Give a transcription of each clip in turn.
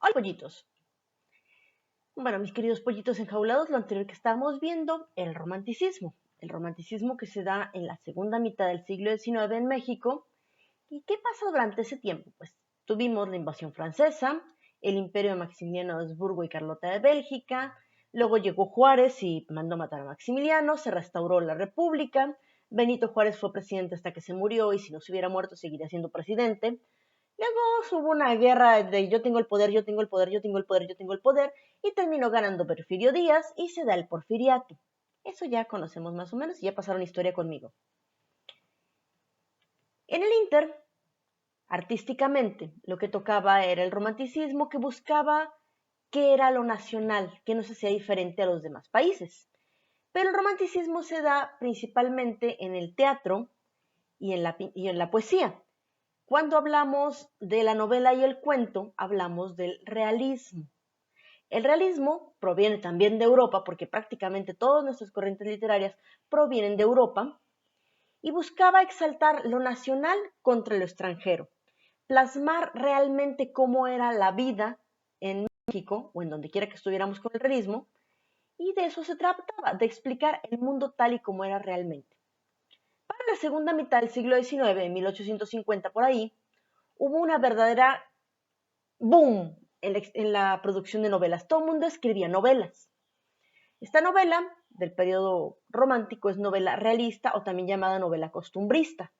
Hola, pollitos. Bueno, mis queridos pollitos enjaulados, lo anterior que estábamos viendo era el romanticismo. El romanticismo que se da en la segunda mitad del siglo XIX en México. ¿Y qué pasa durante ese tiempo? Pues tuvimos la invasión francesa, el imperio de Maximiliano de Habsburgo y Carlota de Bélgica, luego llegó Juárez y mandó matar a Maximiliano, se restauró la República, Benito Juárez fue presidente hasta que se murió y si no se hubiera muerto seguiría siendo presidente. Luego hubo una guerra de yo tengo el poder, yo tengo el poder, yo tengo el poder, yo tengo el poder, y terminó ganando Porfirio Díaz y se da el porfiriato. Eso ya conocemos más o menos y ya pasaron historia conmigo. En el Inter, artísticamente, lo que tocaba era el romanticismo que buscaba qué era lo nacional, que nos hacía diferente a los demás países. Pero el romanticismo se da principalmente en el teatro y en la poesía. Cuando hablamos de la novela y el cuento, hablamos del realismo. El realismo proviene también de Europa, porque prácticamente todas nuestras corrientes literarias provienen de Europa, y buscaba exaltar lo nacional contra lo extranjero, plasmar realmente cómo era la vida en México o en donde quiera que estuviéramos con el realismo, y de eso se trataba, de explicar el mundo tal y como era realmente. Para la segunda mitad del siglo XIX, en 1850 por ahí, hubo una verdadera boom en la producción de novelas. Todo el mundo escribía novelas. Esta novela del periodo romántico es novela realista o también llamada novela costumbrista.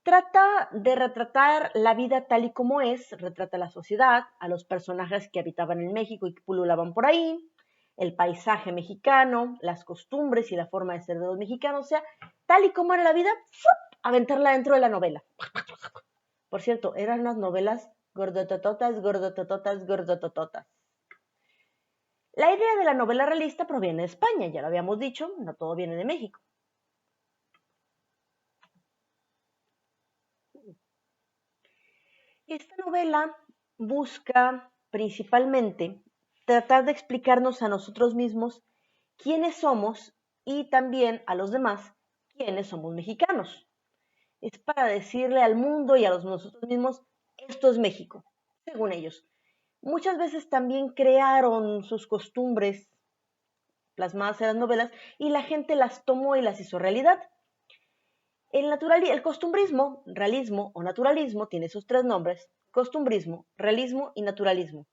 Trata de retratar la vida tal y como es, retrata la sociedad, a los personajes que habitaban en México y que pululaban por ahí, el paisaje mexicano, las costumbres y la forma de ser de los mexicanos, o sea, tal y como era la vida, ¡fup! Aventarla dentro de la novela. Por cierto, eran unas novelas gordotototas, gordotototas, gordotototas. La idea de la novela realista proviene de España, ya lo habíamos dicho, no todo viene de México. Esta novela busca principalmente tratar de explicarnos a nosotros mismos quiénes somos y también a los demás quiénes somos mexicanos. Es para decirle al mundo y a nosotros mismos, esto es México, según ellos. Muchas veces también crearon sus costumbres plasmadas en las novelas y la gente las tomó y las hizo realidad. El costumbrismo, realismo o naturalismo tiene esos tres nombres: costumbrismo, realismo y naturalismo.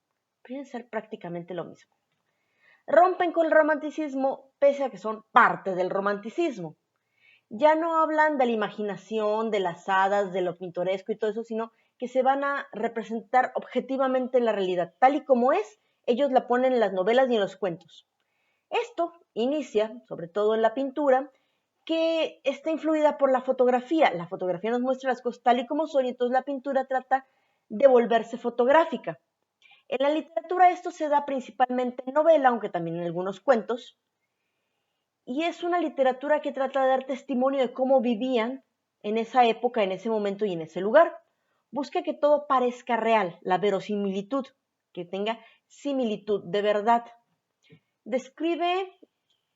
Pueden ser prácticamente lo mismo. Rompen con el romanticismo pese a que son parte del romanticismo. Ya no hablan de la imaginación, de las hadas, de lo pintoresco y todo eso, sino que se van a representar objetivamente la realidad. Tal y como es, ellos la ponen en las novelas y en los cuentos. Esto inicia, sobre todo en la pintura, que está influida por la fotografía. La fotografía nos muestra las cosas tal y como son, y entonces la pintura trata de volverse fotográfica. En la literatura esto se da principalmente en novela, aunque también en algunos cuentos, y es una literatura que trata de dar testimonio de cómo vivían en esa época, en ese momento y en ese lugar. Busca que todo parezca real, la verosimilitud, que tenga similitud de verdad. Describe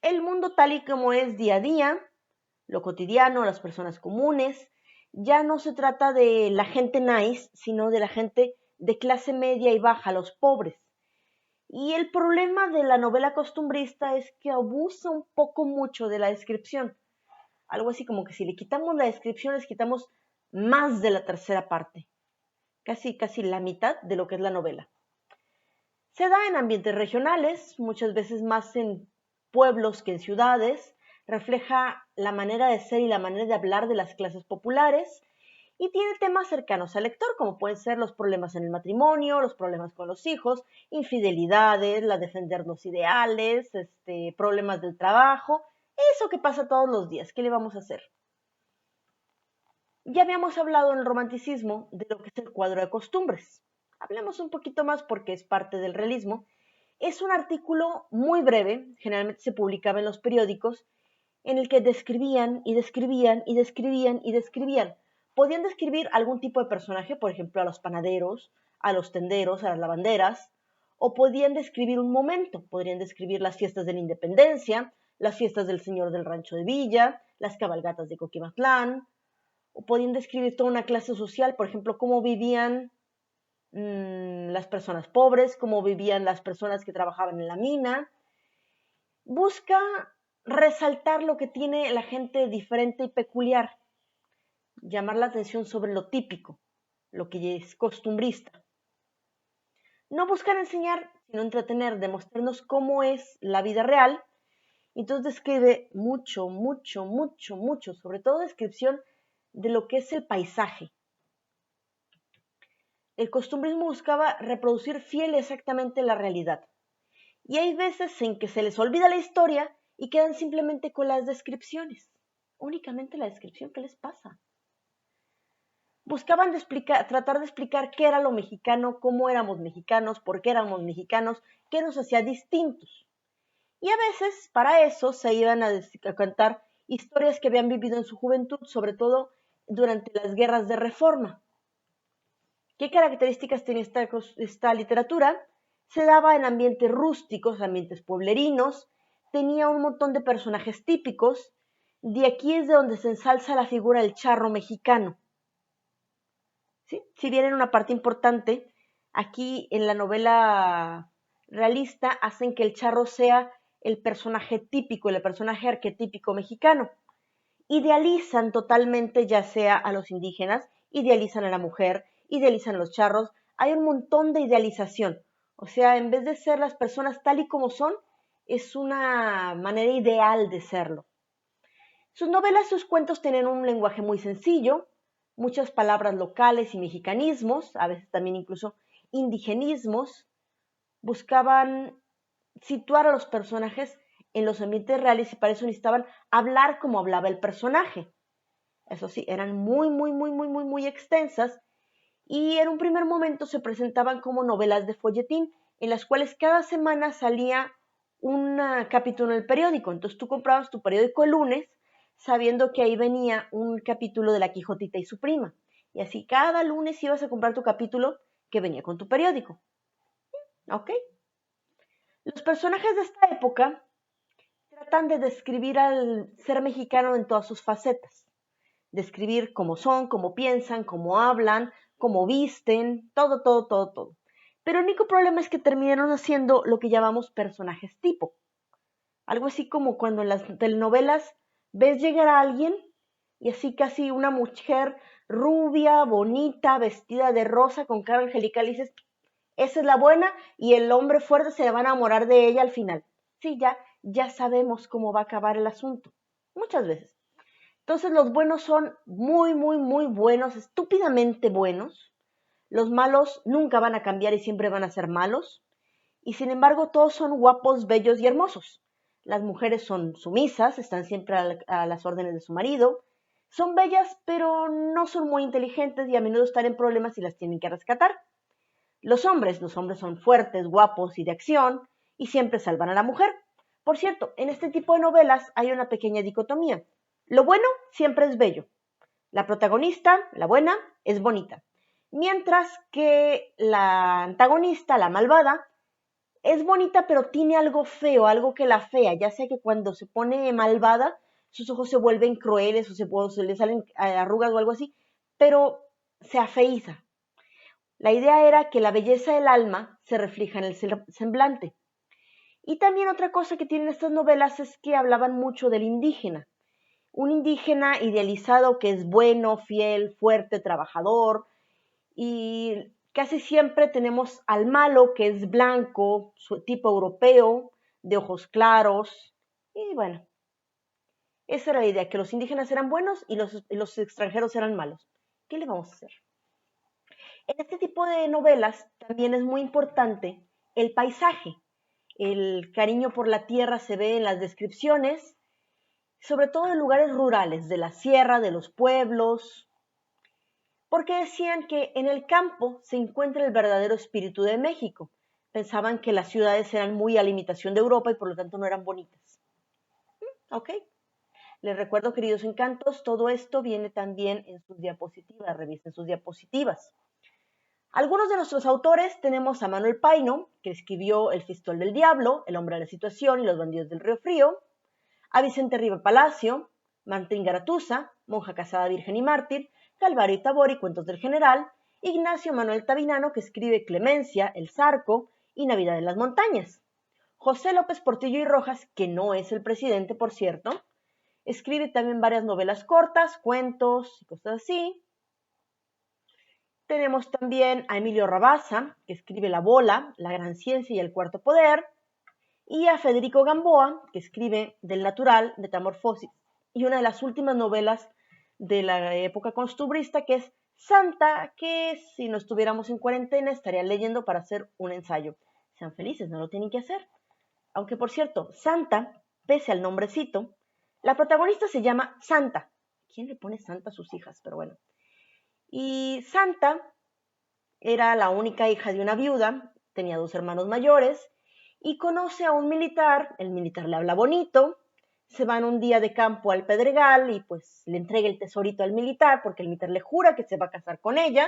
el mundo tal y como es día a día, lo cotidiano, las personas comunes. Ya no se trata de la gente nice, sino de la gente de clase media y baja, los pobres. Y el problema de la novela costumbrista es que abusa un poco mucho de la descripción. Algo así como que si le quitamos la descripción, les quitamos más de la tercera parte. Casi la mitad de lo que es la novela. Se da en ambientes regionales, muchas veces más en pueblos que en ciudades, refleja la manera de ser y la manera de hablar de las clases populares y tiene temas cercanos al lector, como pueden ser los problemas en el matrimonio, los problemas con los hijos, infidelidades, la defender los ideales, problemas del trabajo, eso que pasa todos los días, ¿qué le vamos a hacer? Ya habíamos hablado en el romanticismo de lo que es el cuadro de costumbres. Hablemos un poquito más porque es parte del realismo. Es un artículo muy breve, generalmente se publicaba en los periódicos, en el que describían y describían y describían y describían. Podían describir algún tipo de personaje, por ejemplo, a los panaderos, a los tenderos, a las lavanderas, o podían describir un momento, podrían describir las fiestas de la independencia, las fiestas del señor del rancho de Villa, las cabalgatas de Coquimatlán, o podían describir toda una clase social, por ejemplo, cómo vivían las personas pobres, cómo vivían las personas que trabajaban en la mina. Busca resaltar lo que tiene la gente diferente y peculiar, llamar la atención sobre lo típico, lo que es costumbrista. No buscar enseñar, sino entretener, demostrarnos cómo es la vida real. Entonces describe mucho, mucho, mucho, mucho, sobre todo descripción de lo que es el paisaje. El costumbrismo buscaba reproducir fiel exactamente la realidad. Y hay veces en que se les olvida la historia y quedan simplemente con las descripciones. Únicamente la descripción, ¿qué les pasa? Buscaban tratar de explicar qué era lo mexicano, cómo éramos mexicanos, por qué éramos mexicanos, qué nos hacía distintos. Y a veces, para eso, se iban a contar historias que habían vivido en su juventud, sobre todo durante las guerras de reforma. ¿Qué características tiene esta literatura? Se daba en ambientes rústicos, ambientes pueblerinos, tenía un montón de personajes típicos. De aquí es de donde se ensalza la figura del charro mexicano. ¿Sí? Si bien en una parte importante, aquí en la novela realista hacen que el charro sea el personaje típico, el personaje arquetípico mexicano. Idealizan totalmente ya sea a los indígenas, idealizan a la mujer, idealizan a los charros, hay un montón de idealización. O sea, en vez de ser las personas tal y como son, es una manera ideal de serlo. Sus novelas, sus cuentos tienen un lenguaje muy sencillo, muchas palabras locales y mexicanismos, a veces también incluso indigenismos. Buscaban situar a los personajes en los ambientes reales y para eso necesitaban hablar como hablaba el personaje. Eso sí, eran muy, muy, muy, muy, muy, muy extensas y en un primer momento se presentaban como novelas de folletín, en las cuales cada semana salía un capítulo en el periódico. Entonces tú comprabas tu periódico el lunes sabiendo que ahí venía un capítulo de La Quijotita y su prima. Y así cada lunes ibas a comprar tu capítulo que venía con tu periódico. ¿Ok? Los personajes de esta época tratan de describir al ser mexicano en todas sus facetas. Describir cómo son, cómo piensan, cómo hablan, cómo visten, todo, todo, todo, todo. Pero el único problema es que terminaron haciendo lo que llamamos personajes tipo. Algo así como cuando en las telenovelas ves llegar a alguien y así casi una mujer rubia, bonita, vestida de rosa, con cara angelical, y dices, esa es la buena, y el hombre fuerte se le va a enamorar de ella al final. Sí, ya sabemos cómo va a acabar el asunto. Muchas veces. Entonces los buenos son muy, muy, muy buenos, estúpidamente buenos. Los malos nunca van a cambiar y siempre van a ser malos. Y sin embargo todos son guapos, bellos y hermosos. Las mujeres son sumisas, están siempre a las órdenes de su marido. Son bellas, pero no son muy inteligentes y a menudo están en problemas y las tienen que rescatar. Los hombres son fuertes, guapos y de acción y siempre salvan a la mujer. Por cierto, en este tipo de novelas hay una pequeña dicotomía. Lo bueno siempre es bello. La protagonista, la buena, es bonita. Mientras que la antagonista, la malvada, es bonita pero tiene algo feo, algo que la fea, ya sea que cuando se pone malvada, sus ojos se vuelven crueles o se le salen arrugas o algo así, pero se afeiza. La idea era que la belleza del alma se refleja en el semblante. Y también otra cosa que tienen estas novelas es que hablaban mucho del indígena. Un indígena idealizado que es bueno, fiel, fuerte, trabajador, y casi siempre tenemos al malo que es blanco, tipo europeo, de ojos claros, y bueno, esa era la idea, que los indígenas eran buenos y los extranjeros eran malos. ¿Qué le vamos a hacer? En este tipo de novelas también es muy importante el paisaje. El cariño por la tierra se ve en las descripciones, sobre todo en lugares rurales, de la sierra, de los pueblos, porque decían que en el campo se encuentra el verdadero espíritu de México. Pensaban que las ciudades eran muy a la imitación de Europa y por lo tanto no eran bonitas. ¿Ok? Les recuerdo, queridos encantos, todo esto viene también en sus diapositivas, revisen sus diapositivas. Algunos de nuestros autores tenemos a Manuel Paino, que escribió El Fistol del Diablo, El Hombre de la Situación y Los Bandidos del Río Frío, a Vicente Riva Palacio, Martín Garatuza, Monja Casada, Virgen y Mártir, Calvario y Tabor y Cuentos del General, Ignacio Manuel Tavinano, que escribe Clemencia, El Zarco y Navidad en las Montañas. José López Portillo y Rojas, que no es el presidente, por cierto, escribe también varias novelas cortas, cuentos y cosas así. Tenemos también a Emilio Rabasa, que escribe La Bola, La Gran Ciencia y El Cuarto Poder, y a Federico Gamboa, que escribe Del Natural, Metamorfosis, y una de las últimas novelas de la época costumbrista, que es Santa, que si no estuviéramos en cuarentena estaría leyendo para hacer un ensayo. Sean felices, no lo tienen que hacer. Aunque, por cierto, Santa, pese al nombrecito, la protagonista se llama Santa. ¿Quién le pone Santa a sus hijas? Pero bueno. Y Santa era la única hija de una viuda, tenía 2 hermanos mayores, y conoce a un militar, el militar le habla bonito, se van un día de campo al Pedregal y pues le entrega el tesorito al militar porque el militar le jura que se va a casar con ella.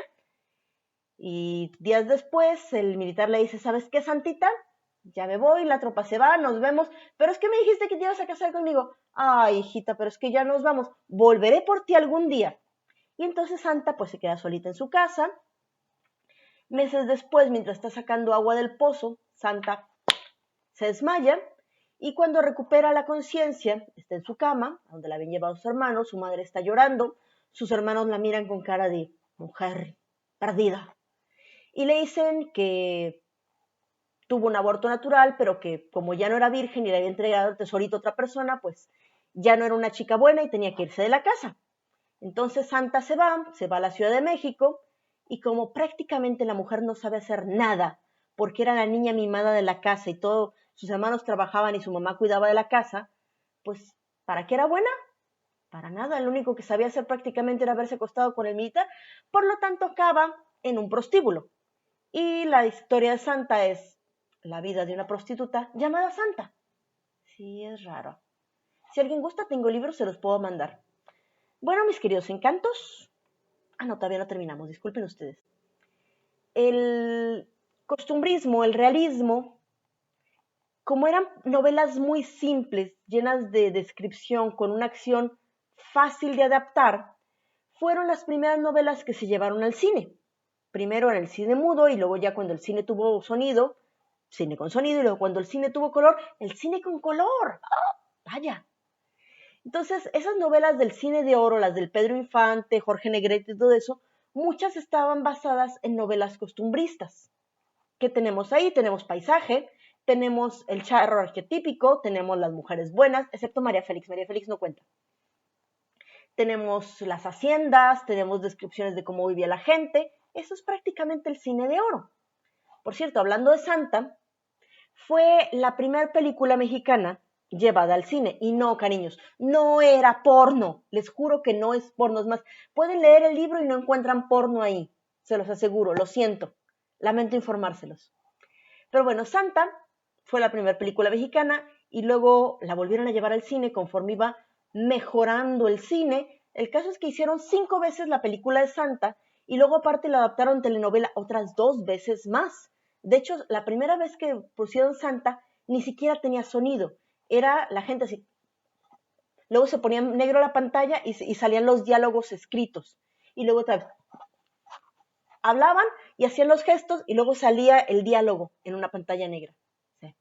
Y días después el militar le dice, ¿sabes qué, Santita? Ya me voy, la tropa se va, nos vemos, pero es que me dijiste que te ibas a casar conmigo. Ay, hijita, pero es que ya nos vamos, volveré por ti algún día. Y entonces Santa pues se queda solita en su casa. Meses después, mientras está sacando agua del pozo, Santa se desmaya y cuando recupera la conciencia, está en su cama, donde la habían llevado sus hermanos, su madre está llorando, sus hermanos la miran con cara de mujer perdida y le dicen que tuvo un aborto natural, pero que como ya no era virgen y le había entregado el tesorito a otra persona, pues ya no era una chica buena y tenía que irse de la casa. Entonces Santa se va a la Ciudad de México y como prácticamente la mujer no sabe hacer nada, porque era la niña mimada de la casa y todos sus hermanos trabajaban y su mamá cuidaba de la casa, pues ¿para qué era buena? Para nada, lo único que sabía hacer prácticamente era haberse acostado con el militar, por lo tanto acaba en un prostíbulo. Y la historia de Santa es la vida de una prostituta llamada Santa. Sí, es raro. Si alguien gusta, tengo libros, se los puedo mandar. Bueno, mis queridos encantos. No, todavía no terminamos, disculpen ustedes. El costumbrismo, el realismo, como eran novelas muy simples, llenas de descripción, con una acción fácil de adaptar, fueron las primeras novelas que se llevaron al cine. Primero en el cine mudo y luego ya cuando el cine tuvo sonido, cine con sonido, y luego cuando el cine tuvo color, el cine con color. ¡Oh, vaya! Entonces, esas novelas del cine de oro, las del Pedro Infante, Jorge Negrete y todo eso, muchas estaban basadas en novelas costumbristas. ¿Qué tenemos ahí? Tenemos paisaje, tenemos el charro arquetípico, tenemos las mujeres buenas, excepto María Félix. María Félix no cuenta. Tenemos las haciendas, tenemos descripciones de cómo vivía la gente. Eso es prácticamente el cine de oro. Por cierto, hablando de Santa, fue la primera película mexicana llevada al cine. Y no, cariños, no era porno. Les juro que no es porno. Es más, pueden leer el libro y no encuentran porno ahí. Se los aseguro, lo siento. Lamento informárselos. Pero bueno, Santa fue la primera película mexicana y luego la volvieron a llevar al cine conforme iba mejorando el cine. El caso es que hicieron 5 veces la película de Santa y luego aparte la adaptaron telenovela otras 2 veces más. De hecho, la primera vez que pusieron Santa ni siquiera tenía sonido. Era la gente así. Luego se ponía negro la pantalla y salían los diálogos escritos. Y luego otra vez hablaban y hacían los gestos y luego salía el diálogo en una pantalla negra. Sí.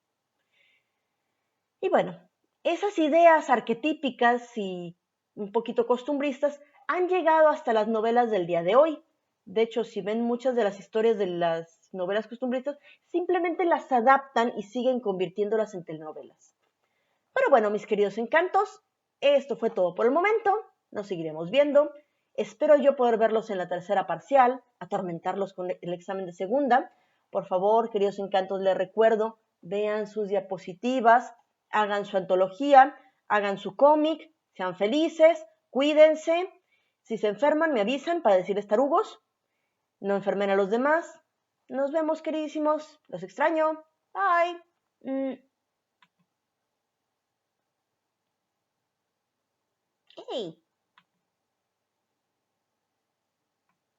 Y bueno, esas ideas arquetípicas y un poquito costumbristas han llegado hasta las novelas del día de hoy. De hecho, si ven muchas de las historias de las novelas costumbristas, simplemente las adaptan y siguen convirtiéndolas en telenovelas. Pero bueno, mis queridos encantos, esto fue todo por el momento. Nos seguiremos viendo. Espero yo poder verlos en la tercera parcial, atormentarlos con el examen de segunda. Por favor, queridos encantos, les recuerdo, vean sus diapositivas, hagan su antología, hagan su cómic, sean felices, cuídense. Si se enferman, me avisan para decirles tarugos. No enfermen a los demás. Nos vemos, queridísimos. Los extraño. Bye. Hey.